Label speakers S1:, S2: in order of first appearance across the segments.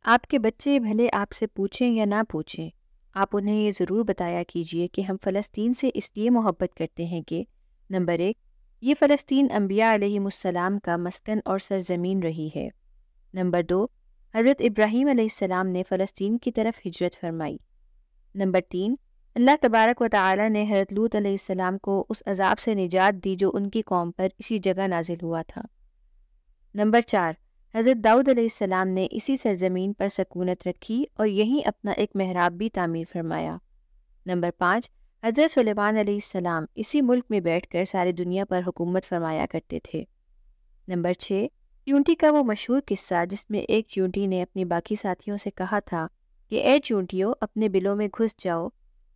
S1: آپ کے بچے بھلے آپ سے پوچھیں یا نہ پوچھیں، آپ انہیں یہ ضرور بتایا کیجیے کہ ہم فلسطین سے اس لیے محبت کرتے ہیں کہ نمبر 1، یہ فلسطین انبیاء علیہم السلام کا مسکن اور سرزمین رہی ہے۔ نمبر 2، حضرت ابراہیم علیہ السلام نے فلسطین کی طرف ہجرت فرمائی۔ نمبر 3، اللہ تبارک و تعالی نے حضرت لوط علیہ السلام کو اس عذاب سے نجات دی جو ان کی قوم پر اسی جگہ نازل ہوا تھا۔ نمبر 4، حضرت داؤد علیہ السلام نے اسی سرزمین پر سکونت رکھی اور یہیں اپنا ایک محراب بھی تعمیر فرمایا۔ نمبر 5، حضرت سلیمان علیہ السلام اسی ملک میں بیٹھ کر ساری دنیا پر حکومت فرمایا کرتے تھے۔ نمبر 6، چیونٹی کا وہ مشہور قصہ جس میں ایک چیونٹی نے اپنی باقی ساتھیوں سے کہا تھا کہ اے چیونٹیوں اپنے بلوں میں گھس جاؤ،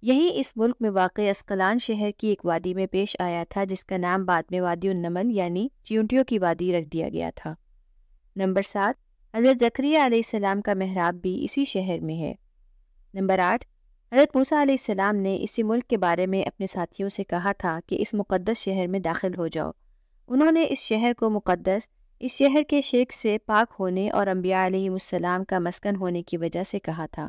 S1: یہی اس ملک میں واقع اسقلان شہر کی ایک وادی میں پیش آیا تھا جس کا نام بعد میں وادی النمل یعنی چیونٹیوں کی وادی رکھ دیا گیا تھا۔ نمبر 7، حضرت زکریا علیہ السلام کا محراب بھی اسی شہر میں ہے۔ نمبر 8، حضرت موسیٰ علیہ السلام نے اسی ملک کے بارے میں اپنے ساتھیوں سے کہا تھا کہ اس مقدس شہر میں داخل ہو جاؤ۔ انہوں نے اس شہر کو مقدس، اس شہر کے شرک سے پاک ہونے اور انبیاء علیہ السلام کا مسکن ہونے کی وجہ سے کہا تھا۔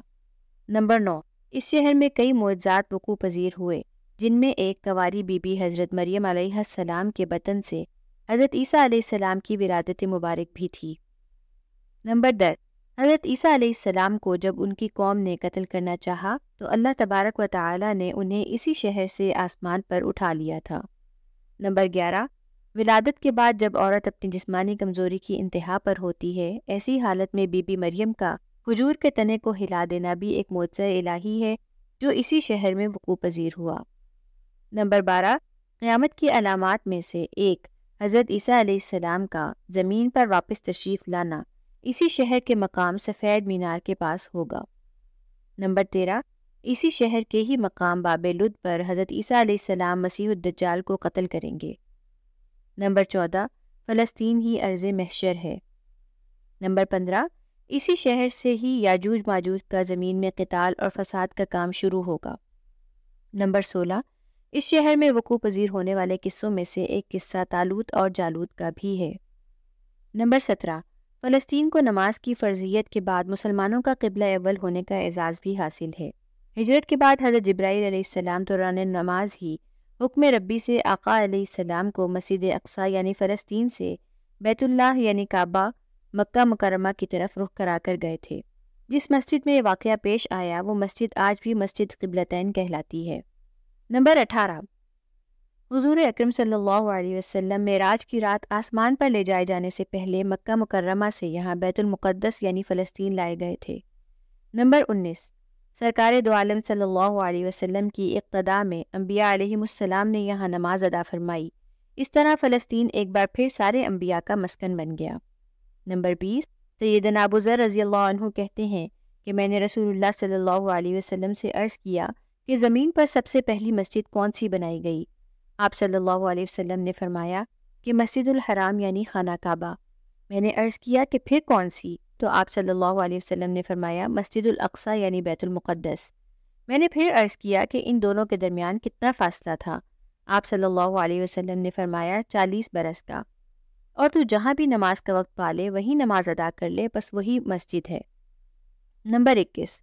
S1: نمبر 9، اس شہر میں کئی معجزات وقوع پذیر ہوئے جن میں ایک کنواری بی بی حضرت مریم علیہ السلام کے بطن سے حضرت عیسیٰ علیہ السلام کی ولادت مبارک بھی تھی۔ نمبر 10، حضرت عیسیٰ علیہ السلام کو جب ان کی قوم نے قتل کرنا چاہا تو اللہ تبارک و تعالی نے انہیں اسی شہر سے آسمان پر اٹھا لیا تھا۔ نمبر 11، ولادت کے بعد جب عورت اپنی جسمانی کمزوری کی انتہا پر ہوتی ہے، ایسی حالت میں بی بی مریم کا کھجور کے تنے کو ہلا دینا بھی ایک معجزہ الہی ہے جو اسی شہر میں وقوع پذیر ہوا۔ نمبر 12، قیامت کی علامات میں سے ایک حضرت عیسیٰ علیہ السلام کا زمین پر واپس تشریف لانا اسی شہر کے مقام سفید مینار کے پاس ہوگا۔ نمبر 13، اسی شہر کے ہی مقام باب لد پر حضرت عیسیٰ علیہ السلام مسیح الدجال کو قتل کریں گے۔ نمبر 14، فلسطین ہی ارض محشر ہے۔ نمبر 15، اسی شہر سے ہی یاجوج ماجوج کا زمین میں قتال اور فساد کا کام شروع ہوگا۔ نمبر 16، اس شہر میں وقوع پذیر ہونے والے قصوں میں سے ایک قصہ طالوت اور جالوت کا بھی ہے۔ نمبر 17، فلسطین کو نماز کی فرضیت کے بعد مسلمانوں کا قبلہ اول ہونے کا اعزاز بھی حاصل ہے۔ ہجرت کے بعد حضرت جبرائیل علیہ السلام دوران نماز ہی حکم ربی سے آقا علیہ السلام کو مسجد اقصی یعنی فلسطین سے بیت اللہ یعنی کعبہ مکہ مکرمہ کی طرف رخ کرا کر گئے تھے۔ جس مسجد میں یہ واقعہ پیش آیا وہ مسجد آج بھی مسجد قبلتین کہلاتی ہے۔ نمبر 18، حضور اکرم صلی اللہ علیہ وسلم معراج کی رات آسمان پر لے جائے جانے سے پہلے مکہ مکرمہ سے یہاں بیت المقدس یعنی فلسطین لائے گئے تھے۔ نمبر 19، سرکار دو عالم صلی اللہ علیہ وسلم کی اقتداء میں انبیاء علیہم السلام نے یہاں نماز ادا فرمائی، اس طرح فلسطین ایک بار پھر سارے انبیاء کا مسکن بن گیا۔ نمبر 20، سیدنا ابو ذر رضی اللہ عنہ کہتے ہیں کہ میں نے رسول اللہ صلی اللہ علیہ وسلم سے عرض کیا کہ زمین پر سب سے پہلی مسجد کون سی بنائی گئی؟ آپ صلی اللہ علیہ وسلم نے فرمایا کہ مسجد الحرام یعنی خانہ کعبہ۔ میں نے عرض کیا کہ پھر کون سی؟ تو آپ صلی اللہ علیہ وسلم نے فرمایا مسجد الاقصی یعنی بیت المقدس۔ میں نے پھر عرض کیا کہ ان دونوں کے درمیان کتنا فاصلہ تھا؟ آپ صلی اللہ علیہ وسلم نے فرمایا 40 برس کا، اور تو جہاں بھی نماز کا وقت پالے وہیں نماز ادا کر لے، بس وہی مسجد ہے۔ نمبر 21،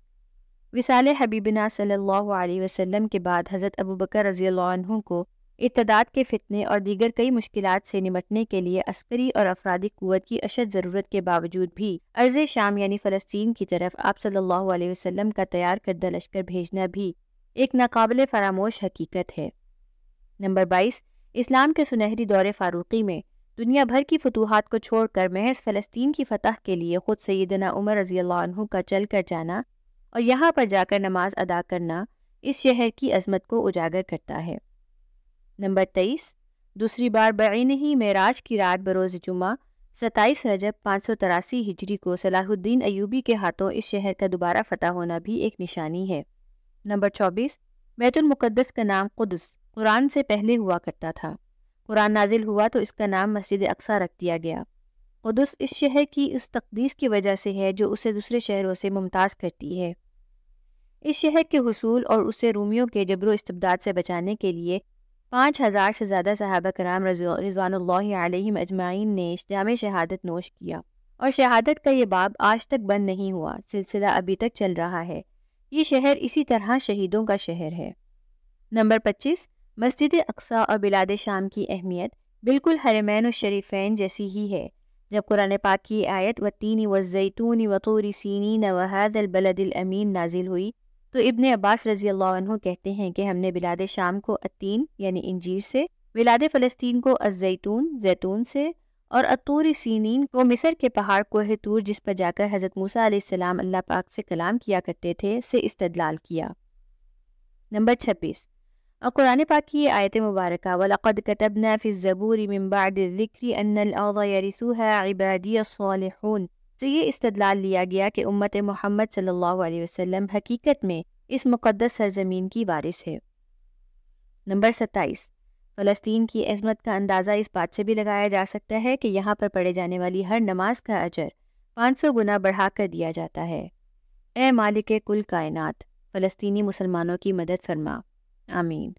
S1: وصال حبیبنا صلی اللہ علیہ وسلم کے بعد حضرت ابوبکر رضی اللہ عنہ کو ارتداد کے فتنے اور دیگر کئی مشکلات سے نمٹنے کے لیے عسکری اور افرادی قوت کی اشد ضرورت کے باوجود بھی ارض شام یعنی فلسطین کی طرف آپ صلی اللہ علیہ وسلم کا تیار کردہ لشکر بھیجنا بھی ایک ناقابل فراموش حقیقت ہے۔ نمبر 22، اسلام کے سنہری دور فاروقی میں دنیا بھر کی فتوحات کو چھوڑ کر محض فلسطین کی فتح کے لیے خود سیدنا عمر رضی اللہ عنہ کا چل کر جانا اور یہاں پر جا کر نماز ادا کرنا اس شہر کی عظمت کو اجاگر کرتا ہے۔ نمبر 23، دوسری بار بعینہ معراج کی رات بروز جمعہ 27 رجب 583 ہجری کو صلاح الدین ایوبی کے ہاتھوں اس شہر کا دوبارہ فتح ہونا بھی ایک نشانی ہے۔ نمبر 24، بیت المقدس کا نام قدس قرآن سے پہلے ہوا کرتا تھا۔ قرآن نازل ہوا تو اس کا نام مسجد اقصی رکھ دیا گیا۔ قدس اس شہر کی اس تقدیس کی وجہ سے ہے جو اسے دوسرے شہروں سے ممتاز کرتی ہے۔ اس شہر کے حصول اور اسے رومیوں کے جبر و استبداد سے بچانے کے لیے 5000 سے زیادہ صحابہ کرام رضوان اللہ علیہم اجمعین نے جام شہادت نوش کیا اور شہادت کا یہ باب آج تک بند نہیں ہوا، سلسلہ ابھی تک چل رہا ہے۔ یہ شہر اسی طرح شہیدوں کا شہر ہے۔ نمبر 25، مسجد اقصیٰ اور بلاد شام کی اہمیت بالکل حرمین الشریفین جیسی ہی ہے۔ جب قرآن پاک کی آیت والتین والزیتون وطور سینین وہذا البلد الامین نازل ہوئی تو ابن عباس رضی اللہ عنہ کہتے ہیں کہ ہم نے بلاد شام کو التین یعنی انجیر سے، بلاد فلسطین کو الزیتون زیتون سے، اور الطور سینین کو مصر کے پہاڑ کوہ طور جس پر جا کر حضرت موسیٰ علیہ السلام اللہ پاک سے کلام کیا کرتے تھے سے استدلال کیا۔ نمبر 26، اور قرآن پاک کی یہ آیت مبارکہ وَلَقَدْ كَتَبْنَا فِي الزَّبُورِ مِن بَعْدِ الذِّكْرِ أَنَّ الْأَرْضَ يَرِثُهَا عِبَادِيَ الصَّالِحُونَ سے یہ استدلال لیا گیا کہ امت محمد صلی اللہ علیہ وسلم حقیقت میں اس مقدس سرزمین کی وارث ہے۔ نمبر 27، فلسطین کی عظمت کا اندازہ اس بات سے بھی لگایا جا سکتا ہے کہ یہاں پر پڑھے جانے والی ہر نماز کا اجر 500 گنا بڑھا کر دیا جاتا ہے۔ اے مالک کل کائنات، فلسطینی مسلمانوں کی مدد فرما، آمین۔